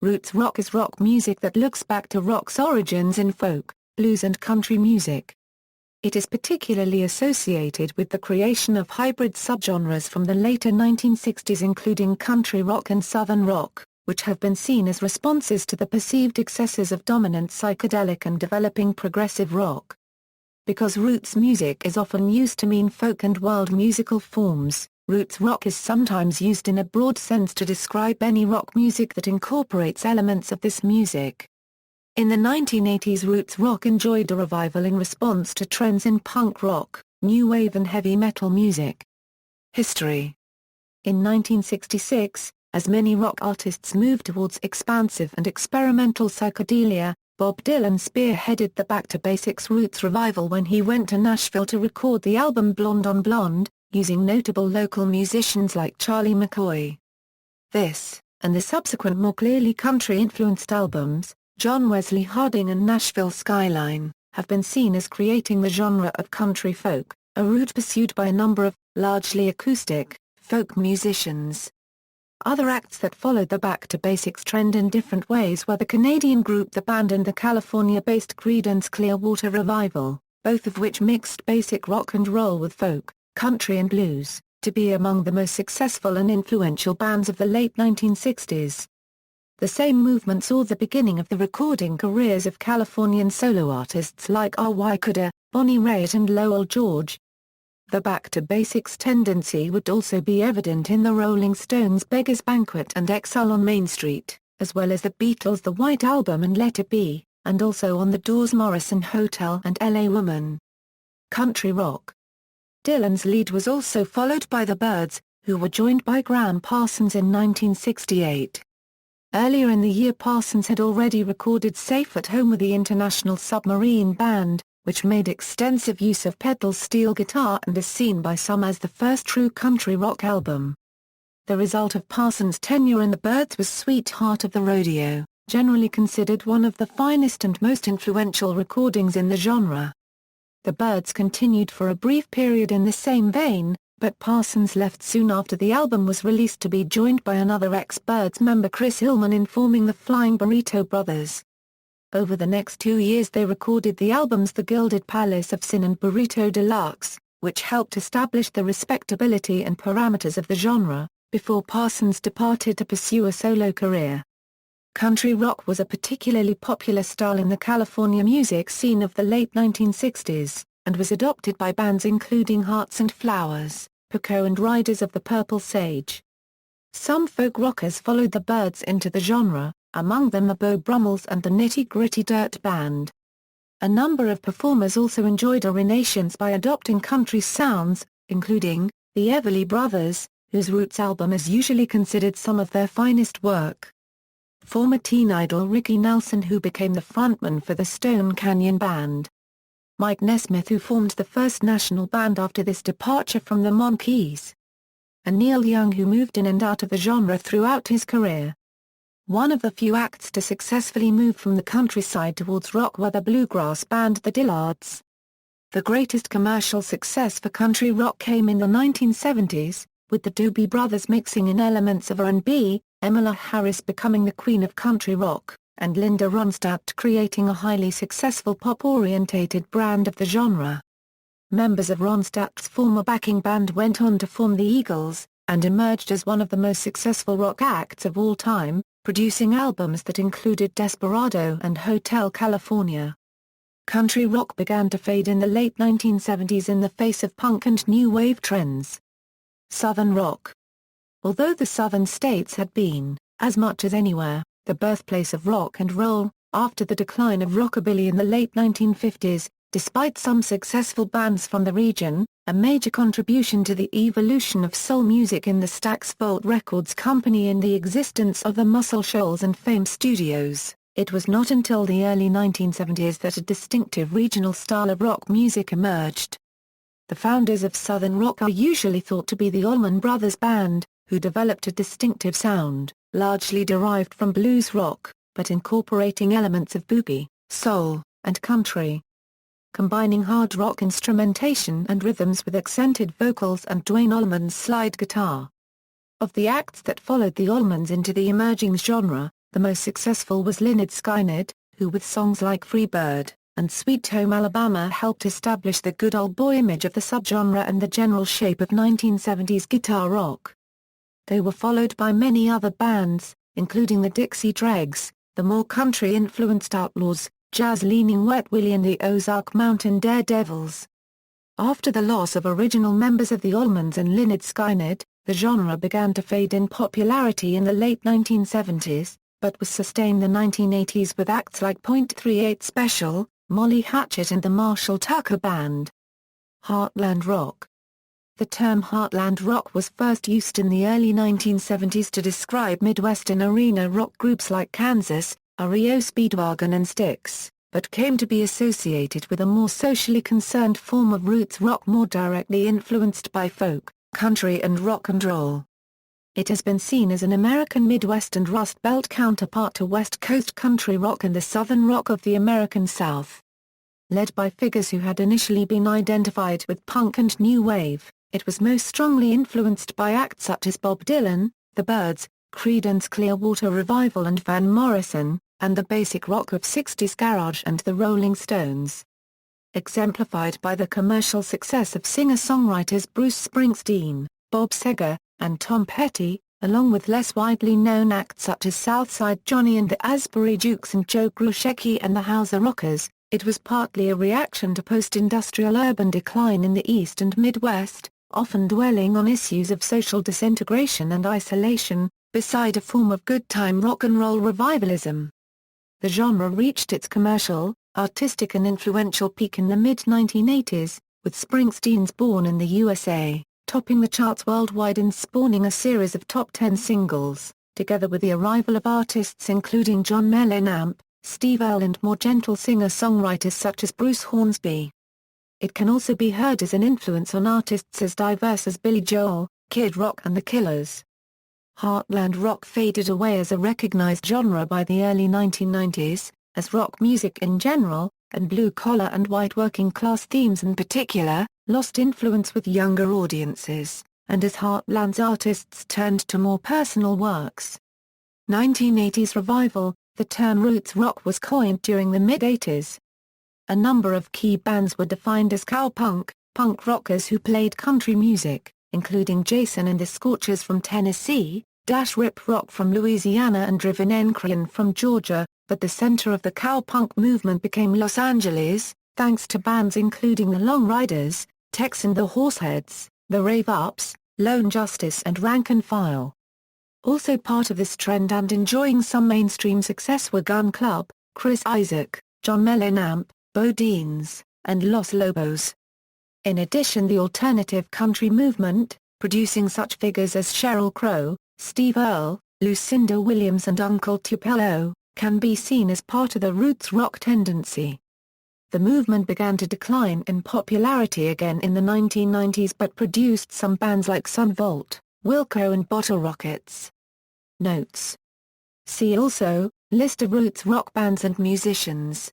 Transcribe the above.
Roots rock is rock music that looks back to rock's origins in folk, blues and country music. It is particularly associated with the creation of hybrid subgenres from the later 1960s including country rock and southern rock, which have been seen as responses to the perceived excesses of dominant psychedelic and developing progressive rock. Because roots music is often used to mean folk and world musical forms, roots rock is sometimes used in a broad sense to describe any rock music that incorporates elements of this music. In the 1980s, roots rock enjoyed a revival in response to trends in punk rock, new wave and heavy metal music. History. In 1966, as many rock artists moved towards expansive and experimental psychedelia, Bob Dylan spearheaded the Back to Basics roots revival when he went to Nashville to record the album Blonde on Blonde, using notable local musicians like Charlie McCoy. This, and the subsequent more clearly country-influenced albums, John Wesley Harding and Nashville Skyline, have been seen as creating the genre of country folk, a route pursued by a number of, largely acoustic, folk musicians. Other acts that followed the Back to Basics trend in different ways were the Canadian group The Band and the California-based Creedence Clearwater Revival, both of which mixed basic rock and roll with folk, country and blues, to be among the most successful and influential bands of the late 1960s. The same movement saw the beginning of the recording careers of Californian solo artists like R.Y. Kuda, Bonnie Raitt and Lowell George. The Back to Basics tendency would also be evident in the Rolling Stones' Beggar's Banquet and Exile on Main Street, as well as the Beatles' The White Album and Let It Be, and also on the Doors' Morrison Hotel and L.A. Woman. Country rock. Dylan's lead was also followed by the Byrds, who were joined by Graham Parsons in 1968. Earlier in the year Parsons had already recorded Safe at Home with the International Submarine Band, which made extensive use of pedal steel guitar and is seen by some as the first true country rock album. The result of Parsons' tenure in the Byrds was Sweetheart of the Rodeo, generally considered one of the finest and most influential recordings in the genre. The Byrds continued for a brief period in the same vein, but Parsons left soon after the album was released to be joined by another ex-Byrds member Chris Hillman in forming the Flying Burrito Brothers. Over the next 2 years they recorded the albums The Gilded Palace of Sin and Burrito Deluxe, which helped establish the respectability and parameters of the genre, before Parsons departed to pursue a solo career. Country rock was a particularly popular style in the California music scene of the late 1960s, and was adopted by bands including Hearts and Flowers, Poco and Riders of the Purple Sage. Some folk rockers followed the Byrds into the genre, among them the Beau Brummels and the Nitty Gritty Dirt Band. A number of performers also enjoyed a renaissance by adopting country sounds, including the Everly Brothers, whose Roots album is usually considered some of their finest work. Former teen idol Ricky Nelson, who became the frontman for the Stone Canyon Band. Mike Nesmith, who formed the first national band after this departure from the Monkees. And Neil Young, who moved in and out of the genre throughout his career. One of the few acts to successfully move from the countryside towards rock were the bluegrass band the Dillards. The greatest commercial success for country rock came in the 1970s, with the Doobie Brothers mixing in elements of R&B, Emmylou Harris becoming the queen of country rock, and Linda Ronstadt creating a highly successful pop-orientated brand of the genre. Members of Ronstadt's former backing band went on to form the Eagles, and emerged as one of the most successful rock acts of all time, producing albums that included Desperado and Hotel California. Country rock began to fade in the late 1970s in the face of punk and new wave trends. Southern rock. Although the southern states had been, as much as anywhere, the birthplace of rock and roll, after the decline of rockabilly in the late 1950s, despite some successful bands from the region, a major contribution to the evolution of soul music in the Stax Volt Records company and the existence of the Muscle Shoals and Fame Studios, it was not until the early 1970s that a distinctive regional style of rock music emerged. The founders of Southern rock are usually thought to be the Allman Brothers Band, who developed a distinctive sound, largely derived from blues rock, but incorporating elements of boogie, soul, and country. Combining hard rock instrumentation and rhythms with accented vocals and Duane Allman's slide guitar. Of the acts that followed the Allmans into the emerging genre, The most successful was Lynyrd Skynyrd, who with songs like Free Bird and Sweet Home Alabama helped establish the good old boy image of the subgenre and the general shape of 1970s guitar rock. They were followed by many other bands, including the Dixie Dregs, the more country-influenced Outlaws, jazz-leaning Wet Willie and the Ozark Mountain Daredevils. After the loss of original members of the Allmans and Lynyrd Skynyrd, the genre began to fade in popularity in the late 1970s, but was sustained in the 1980s with acts like .38 Special, Molly Hatchet and the Marshall Tucker Band. Heartland rock. The term Heartland rock was first used in the early 1970s to describe Midwestern arena rock groups like Kansas, REO Speedwagon and Styx, but came to be associated with a more socially concerned form of roots rock more directly influenced by folk, country and rock and roll. It has been seen as an American Midwest and Rust Belt counterpart to West Coast country rock and the Southern rock of the American South. Led by figures who had initially been identified with punk and new wave, it was most strongly influenced by acts such as Bob Dylan, The Byrds, Creedence Clearwater Revival and Van Morrison, and the basic rock of 60s garage and the Rolling Stones. Exemplified by the commercial success of singer-songwriters Bruce Springsteen, Bob Seger, and Tom Petty, along with less widely known acts such as Southside Johnny and the Asbury Jukes and Joe Grusecki and the Hauser Rockers, it was partly a reaction to post-industrial urban decline in the East and Midwest, often dwelling on issues of social disintegration and isolation, beside a form of good-time rock and roll revivalism. The genre reached its commercial, artistic and influential peak in the mid-1980s, with Springsteen's Born in the USA, topping the charts worldwide and spawning a series of top 10 singles, together with the arrival of artists including John Mellencamp, Steve Earle and more gentle singer-songwriters such as Bruce Hornsby. It can also be heard as an influence on artists as diverse as Billy Joel, Kid Rock and The Killers. Heartland rock faded away as a recognized genre by the early 1990s, as rock music in general, and blue-collar and white working-class themes in particular, lost influence with younger audiences, and as Heartland's artists turned to more personal works. 1980s revival. The term roots rock was coined during the mid-80s. A number of key bands were defined as cowpunk, punk rockers who played country music, including Jason and the Scorchers from Tennessee, Dash Rip Rock from Louisiana and Driven Encryan from Georgia, but the center of the cowpunk movement became Los Angeles, thanks to bands including the Long Riders, Tex and the Horseheads, the Rave Ups, Lone Justice and Rank and File. Also part of this trend and enjoying some mainstream success were Gun Club, Chris Isaak, John Mellencamp, Bo Deans, and Los Lobos. In addition, the alternative country movement, producing such figures as Sheryl Crow, Steve Earle, Lucinda Williams and Uncle Tupelo, can be seen as part of the roots rock tendency. The movement began to decline in popularity again in the 1990s but produced some bands like Son Volt, Wilco and Bottle Rockets. Notes. See also, List of roots rock bands and musicians.